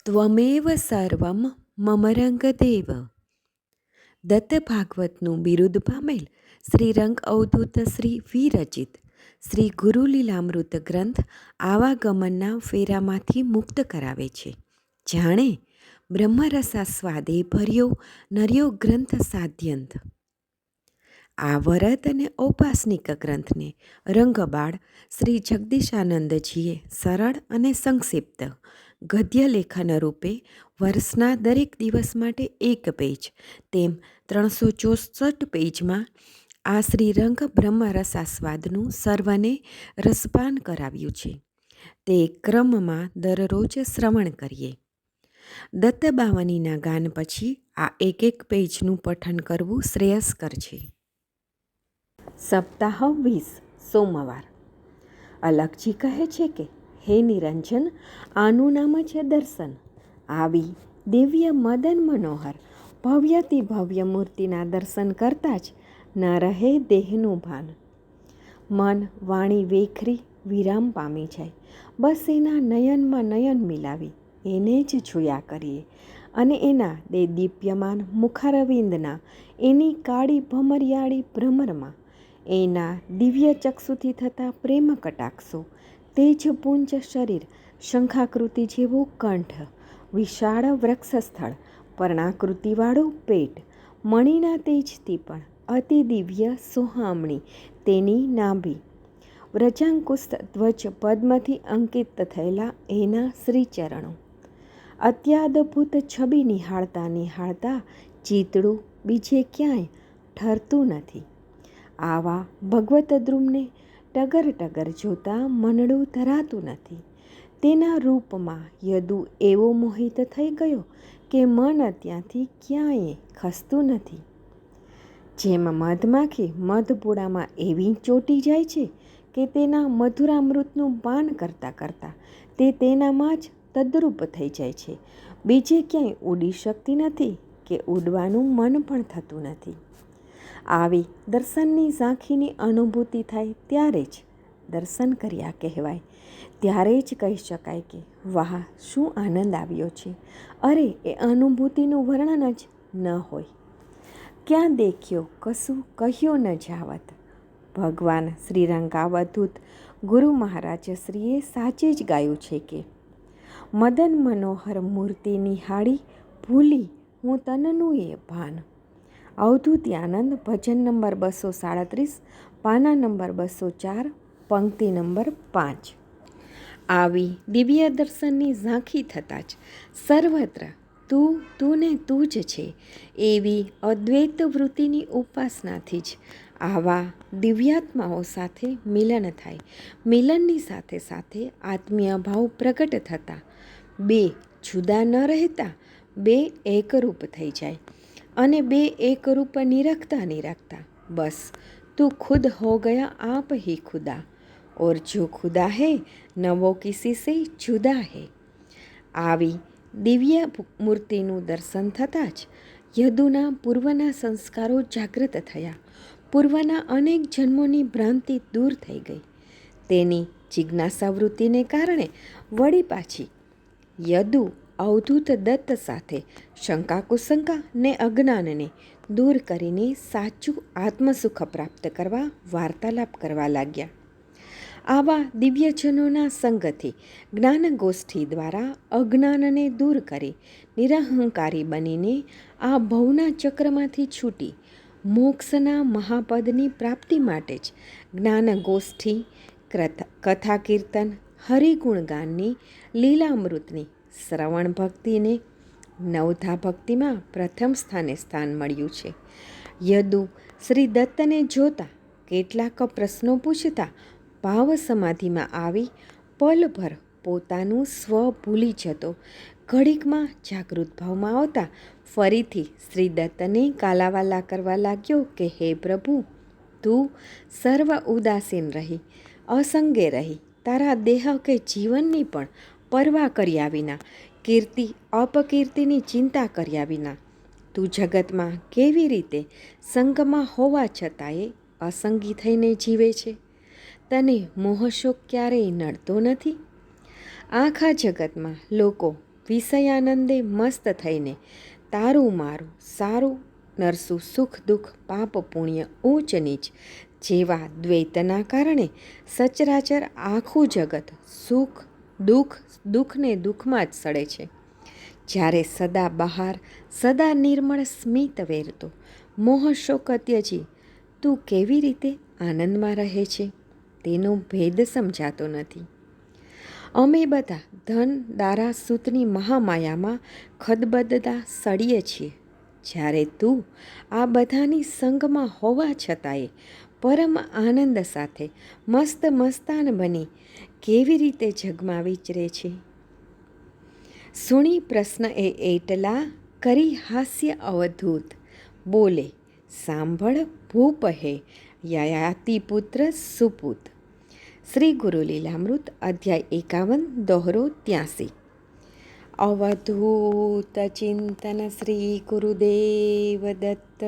ત્વમેવ સર્વમ મમ રંગદેવ. દત્ત ભાગવતનું બિરુદ પામેલ શ્રી રંગ અવધૂત શ્રી વિરચિત શ્રી ગુરુલીલામૃત ગ્રંથ આવાગમનના ફેરામાંથી મુક્ત કરાવે છે. જાણે બ્રહ્મરસાસ્વાદે ભર્યો નર્યો ગ્રંથ સાધ્યંત. આ વરદ અને ઔપાસનિક ગ્રંથને રંગબાળ શ્રી જગદીશાનંદજીએ સરળ અને સંક્ષિપ્ત ગદ્ય લેખન રૂપે વર્ષના દરેક દિવસ માટે એક પેજ તેમ 364 પેજમાં આ શ્રીરંગ બ્રહ્મરસાસ્વાદનું સર્વને રસપાન કરાવ્યું છે. તે ક્રમમાં દરરોજ શ્રવણ કરીએ. દત્તબાવનીના ગાન પછી આ એક પેજનું પઠન કરવું શ્રેયસ્કર છે. સપ્તાહ 20 સોમવાર. અલખજી કહે છે કે હે નિરંજન, આનું નામ છે દર્શન. આવી દિવ્ય મદન મનોહર ભવ્યથી ભવ્ય મૂર્તિના દર્શન કરતાં જ ન રહે દેહનું ભાન. મન વાણી વેખરી વિરામ પામી જાય. બસ એના નયનમાં નયન મિલાવી એને જ જોયા કરીએ અને એના દીપ્યમાન મુખારવિંદના એની કાળી ભમરિયાળી ભ્રમરમાં એના દિવ્ય ચક્ષુથી થતા પ્રેમ કટાક્ષો, તેજપુંજ શરીર, શંખાકૃતિ જેવો કંઠ, વિશાળ વક્ષસ્થળ, પર્ણાકૃતિવાળું પેટ, મણિના તેજથી પણ અતિ દિવ્ય સોહામણી તેની નાભી, વ્રજાંકુશ ધ્વજ પદ્મથી અંકિત થયેલા એના શ્રીચરણો, અત્યાદભૂત છબી નિહાળતા નિહાળતા ચિતડું બીજે ક્યાંય ઠરતું નથી. આવા ભગવત દ્રુમને ટગર ટગર જોતા મનડું ધરાતું નથી. તેના રૂપમાં યદુ એવો મોહિત થઈ ગયો કે મન ત્યાંથી ક્યાંય ખસતું નથી. જેમ મધમાખી મધપુડામાં એવી ચોંટી જાય છે કે તેના મધુરામૃતનું પાન કરતાં કરતાં તે તેનામાં જ તદ્રુપ થઈ જાય છે. બીજે ક્યાંય ઉડી શકતી નથી કે ઉડવાનું મન પણ થતું નથી. આવી દર્શનની ઝાંખીની અનુભૂતિ થાય ત્યારે જ દર્શન કર્યા કહેવાય. ત્યારે જ કહી શકાય કે વાહ, શું આનંદ આવ્યો છે. અરે, એ અનુભૂતિનું વર્ણન જ ન હોય. ક્યાં દેખ્યો કશું કહ્યો ન જાવત. ભગવાન શ્રીરંગાવધૂત ગુરુ મહારાજ શ્રીએ સાચે જ ગાયું છે કે મદન મનોહર મૂર્તિ નિહાળી ભૂલી હું તનનું એ ભાન. અવધૂત્યાનંદ ભજન નંબર 237, પાના નંબર 204, પંક્તિ નંબર 5. આવી દિવ્ય દર્શનની ઝાંખી થતાં જ સર્વત્ર તું ને તું જ છે એવી અદ્વૈત વૃત્તિની ઉપાસનાથી જ આવા દિવ્યાત્માઓ સાથે મિલન થાય. મિલનની સાથે સાથે આત્મીય ભાવ પ્રગટ થતાં બે જુદા ન રહેતા બે એકરૂપ થઈ જાય અને બે એકરૂપ નિરખતા નિરખતા બસ તું ખુદ હો ગયા આપ હી ખુદા ઓર જો ખુદા હૈ ન વો કિસી સે જુદા હૈ. આવી દિવ્ય મૂર્તિનું દર્શન થતાં જ યદુના પૂર્વના સંસ્કારો જાગૃત થયા. પૂર્વના અનેક જન્મોની ભ્રાંતિ દૂર થઈ ગઈ. તેની જિજ્ઞાસાવૃત્તિને કારણે વળી પાછી યદુ અવધૂત દત્ત સાથે શંકા કુશંકા ને અજ્ઞાનને દૂર કરીને સાચું આત્મસુખ પ્રાપ્ત કરવા વાર્તાલાપ કરવા લાગ્યા. આવા દિવ્યજનોના સંગથી જ્ઞાનગોષ્ઠી દ્વારા અજ્ઞાનને દૂર કરી નિરહંકારી બનીને આ ભવના ચક્રમાંથી છૂટી મોક્ષના મહાપદની પ્રાપ્તિ માટે જ જ્ઞાનગોષ્ઠી, કથા કીર્તન, હરિગુણગાનની, લીલામૃતની, શ્રવણ ભક્તિને નવધા ભક્તિમાં પ્રથમ સ્થાન મળ્યું છે. યદુ શ્રી દત્તને જોતા કેટલાક પ્રશ્નો પૂછતા ભાવ સમાધિમાં આવી પલભર પોતાનું સ્વ ભૂલી જતો ઘડીકમાં જાગૃત ભાવમાં આવતા ફરીથી શ્રી દત્તને કાલાવાલા કરવા લાગ્યો કે હે પ્રભુ, તું સર્વ ઉદાસીન રહી, અસંગે રહી, તારા દેહ કે જીવનની પણ પરવા કર્યા વિના, કીર્તિ અપકીર્તિની ચિંતા કર્યા વિના તું જગતમાં કેવી રીતે સંગમાં હોવા છતાંય અસંગી થઈને જીવે છે? તને મોહશોક ક્યારેય નડતો નથી? આખા જગતમાં લોકો વિષયાનંદે મસ્ત થઈને તારું મારું સારું નરસું સુખ દુઃખ પાપ પુણ્ય ઊંચ નીચ જેવા દ્વૈતના કારણે સચરાચર આખું જગત સુખ દુઃખને દુઃખમાં જ સડે છે. જ્યારે સદા બહાર સદા નિર્મળ સ્મિત વેરતો મોહ શોક ત્યજી તું કેવી રીતે આનંદમાં રહે છે તેનો ભેદ સમજાતો નથી. અમે બધા ધન દારા સૂતની મહામાયામાં ખદબદતા સળીએ છીએ, જ્યારે તું આ બધાની સંગમાં હોવા છતાંય પરમ આનંદ સાથે મસ્ત મસ્તાન બની કેવી રીતે જગમાં વિચરે છે. સુણી પ્રશ્ન એ એટલા કરી હાસ્ય અવધૂત બોલે સાંભળ ભૂપ હે યયાતિપુત્ર સુપૂત. શ્રી ગુરુ લીલામૃત અધ્યાય 51 દોહરો 83. અવધૂત ચિંતન શ્રી ગુરુદેવ દત્ત.